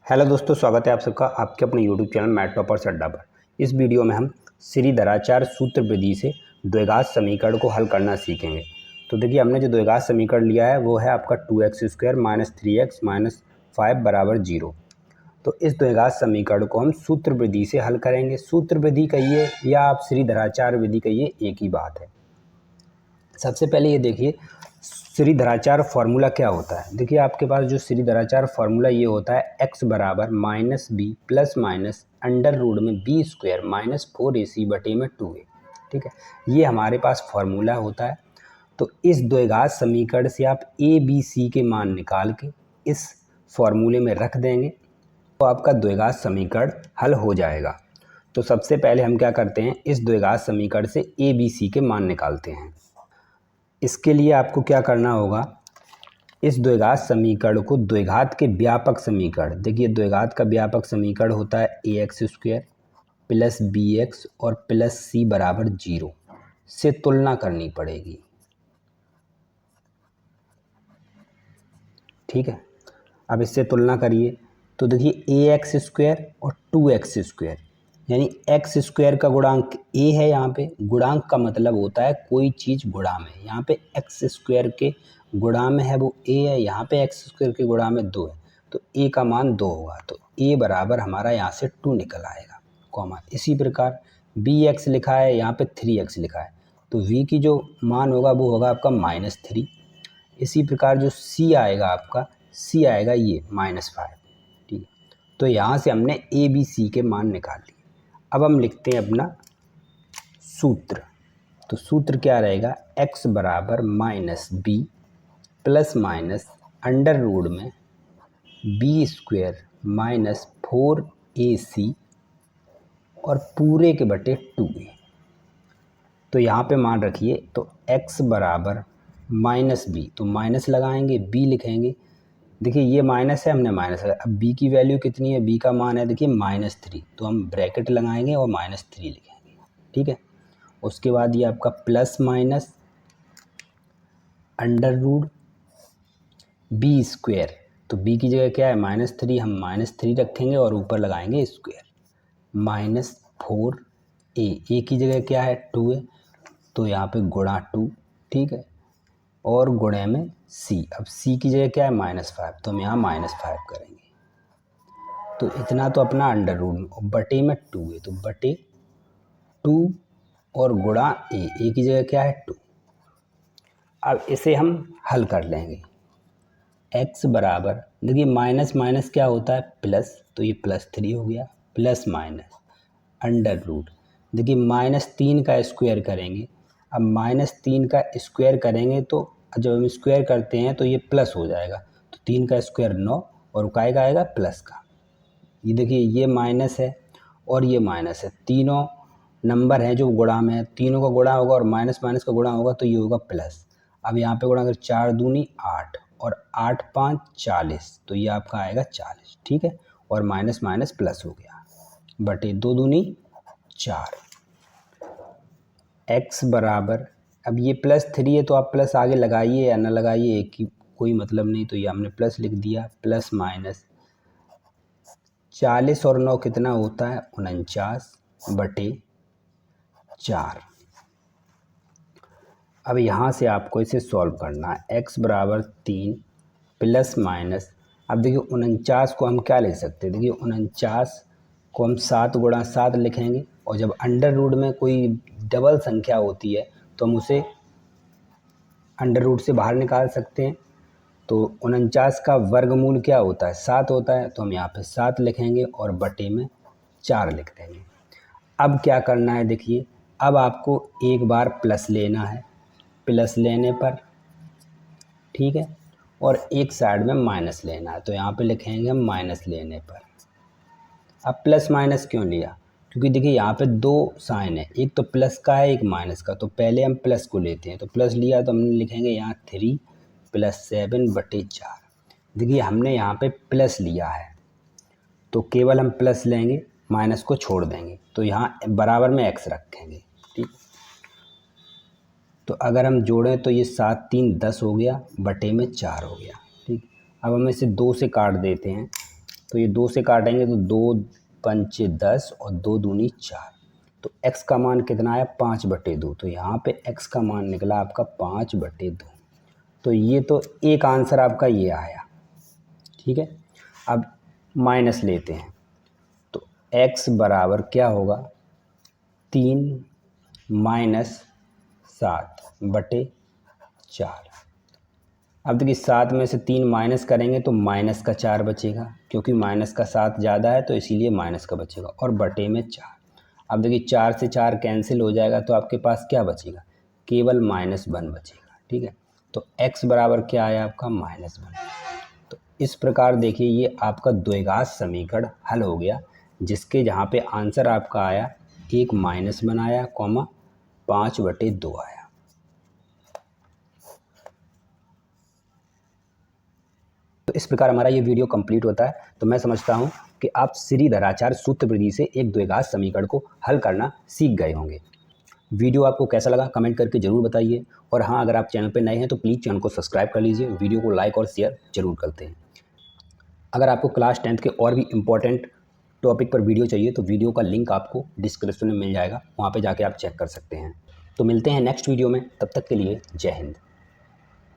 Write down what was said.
Hello दोस्तों, स्वागत है आप सबका आपके अपने यूट्यूब चैनल मैथ टॉपर्स अड्डा पर। इस वीडियो में हम श्रीधराचार्य सूत्र विधि से द्विघात समीकरण को हल करना सीखेंगे। तो देखिए, हमने जो द्विघात समीकरण लिया है वो है आपका 2x² माइनस 3x माइनस 5 बराबर 0। तो इस द्विघात समीकरण को हम सूत्र विधि से हल करेंगे। सूत्र विधि कहिए या आप श्रीधराचार्य विधि कहिए, एक ही बात है। सबसे पहले ये देखिए, श्रीधराचार्य फार्मूला क्या होता है। देखिए, आपके पास जो श्रीधराचार्य फार्मूला ये होता है x बराबर minus b plus minus under root में b² माइनस 4ac बटे में 2a। ठीक है, ये हमारे पास फार्मूला होता है। तो इस द्विघात समीकरण से आप a b c के मान निकाल के इस फार्मूले में रख देंगे तो आपका द्विघात समीकरण हल हो जाएगा। तो सबसे पहले हम क्या करते हैं, इस द्विघात समीकरण से a b c के मान निकालते हैं। इसके लिए आपको क्या करना होगा, इस द्विघात समीकरण को द्विघात के व्यापक समीकरण, देखिए द्विघात का व्यापक समीकरण होता है ax² प्लस bx और प्लस c बराबर 0 से तुलना करनी पड़ेगी। ठीक है, अब इससे तुलना करिए तो देखिए ax² और 2x² यानी x² का गुणांक a है। यहाँ पे गुणांक का मतलब होता है कोई चीज़ गुणा में। यहाँ पे x² के गुणा में है वो a है, यहाँ पे x² के गुणा में 2 है, तो a का मान 2 होगा। तो a बराबर हमारा यहाँ से 2 निकल आएगा, कॉमा। इसी प्रकार bx लिखा है, यहाँ पे 3x लिखा है, तो v की जो मान होगा वो होगा आपका -3। इसी प्रकार जो c आएगा आपका, c आएगा ये -5। ठीक है, तो यहाँ से हमने a b c के मान निकाल लिए। अब हम लिखते हैं अपना सूत्र। तो सूत्र क्या रहेगा, x बराबर minus b plus minus under root में b² माइनस 4ac और पूरे के बटे 2a। तो यहाँ पे मान रखिए, तो x बराबर माइनस बी, तो माइनस लगाएंगे, b लिखेंगे। देखिए ये माइनस है, हमने माइनस लगाया। अब b की वैल्यू कितनी है, b का मान है देखिए -3, तो हम ब्रैकेट लगाएंगे और -3 लिखेंगे। ठीक है, उसके बाद ये आपका plus minus under root b², तो b की जगह क्या है -3, हम -3 रखेंगे और ऊपर लगाएंगे स्क्वायर, माइनस 4a की जगह क्या है 2 है, तो यहाँ पे गुणा 2। ठीक है, और गुणे में c, अब c की जगह क्या है -5, तो हम यहाँ -5 करेंगे। तो इतना तो अपना अंडर रूट में, बटे में 2 है, तो बटे 2 और गुणा a की जगह क्या है 2। अब इसे हम हल कर लेंगे। x बराबर, देखिए माइनस माइनस क्या होता है प्लस, तो ये +3 हो गया, प्लस माइनस अंडर रूट, देखिए -3 का स्क्वायर करेंगे। अब -3 का स्क्वायर करेंगे तो जब हम स्क्वायर करते हैं तो ये प्लस हो जाएगा, तो 3 का स्क्वायर 9 और काय का आएगा प्लस का। ये देखिए ये माइनस है और ये माइनस है, तीनों नंबर हैं जो गुणा में है, तीनों का गुणा होगा और माइनस माइनस का गुणा होगा, तो ये होगा प्लस। अब यहाँ पे गुणा अगर 4 दूनी 8 और 8 5 40, तो ये आपका आएगा 40। ठीक है, और माइनस माइनस प्लस हो गया, बटे 2 दूनी 4। x बराबर, अब ये +3 है तो आप प्लस आगे लगाइए या ना लगाइए, एक ही कोई मतलब नहीं, तो ये हमने प्लस लिख दिया, प्लस माइनस 40 और 9 कितना होता है 49 बटे 4। अब यहाँ से आपको इसे सॉल्व करना है। x बराबर 3 प्लस माइनस, अब देखिए 49 को हम क्या लिख सकते हैं, देखिए 49 को हम 7 गुणा 7 लिखेंगे, और जब अंडर रूट में कोई डबल संख्या होती है तो हम उसे अंडर रूट से बाहर निकाल सकते हैं। तो 49 का वर्गमूल क्या होता है 7 होता है, तो हम यहाँ पे 7 लिखेंगे और बटे में 4 लिख देंगे। अब क्या करना है, देखिए अब आपको एक बार प्लस लेना है, प्लस लेने पर ठीक है, और एक साइड में माइनस लेना है, तो यहाँ पे लिखेंगे हम माइनस लेने पर। अब प्लस माइनस क्यों लिया, क्योंकि देखिए यहाँ पे 2 साइन है, एक तो प्लस का है एक माइनस का, तो पहले हम प्लस को लेते हैं, तो प्लस लिया तो हम लिखेंगे यहाँ 3 + 7 बटे 4। देखिए हमने यहाँ पे प्लस लिया है तो केवल हम प्लस लेंगे, माइनस को छोड़ देंगे, तो यहाँ बराबर में x रखेंगे। ठीक, तो अगर हम जोड़ें तो ये 7 3 10 हो गया, बटे में 4 हो गया। ठीक, अब हम इसे 2 से काट देते हैं, तो ये 2 से काटेंगे तो 2 पंचे 10 और 2 दूनी 4। तो x का मान कितना आया 5/2। तो यहाँ पे x का मान निकला आपका 5/2। तो ये तो एक आंसर आपका ये आया। ठीक है, अब माइनस लेते हैं तो x बराबर क्या होगा 3 माइनस 7/4। अब देखिए 7 में से 3 माइनस करेंगे तो माइनस का 4 बचेगा, क्योंकि माइनस का 7 ज़्यादा है तो इसीलिए माइनस का बचेगा, और बटे में 4। अब देखिए 4 से 4 कैंसिल हो जाएगा तो आपके पास क्या बचेगा, केवल -1 बचेगा। ठीक है, तो x बराबर क्या आया आपका -1। तो इस प्रकार देखिए ये आपका द्विघात समीकरण हल हो गया, जिसके जहाँ पे आंसर आपका आया एक -1 आया, 5/2 आया। तो इस प्रकार हमारा ये वीडियो कंप्लीट होता है। तो मैं समझता हूँ कि आप श्रीधराचार्य सूत्र विधि से एक द्विघात समीकरण को हल करना सीख गए होंगे। वीडियो आपको कैसा लगा कमेंट करके ज़रूर बताइए, और हाँ, अगर आप चैनल पर नए हैं तो प्लीज़ चैनल को सब्सक्राइब कर लीजिए, वीडियो को लाइक और शेयर ज़रूर करते हैं। अगर आपको क्लास 10th के और भी इम्पोर्टेंट टॉपिक पर वीडियो चाहिए तो वीडियो का लिंक आपको डिस्क्रिप्शन में मिल जाएगा, वहाँ पर जाके आप चेक कर सकते हैं। तो मिलते हैं नेक्स्ट वीडियो में, तब तक के लिए जय हिंद।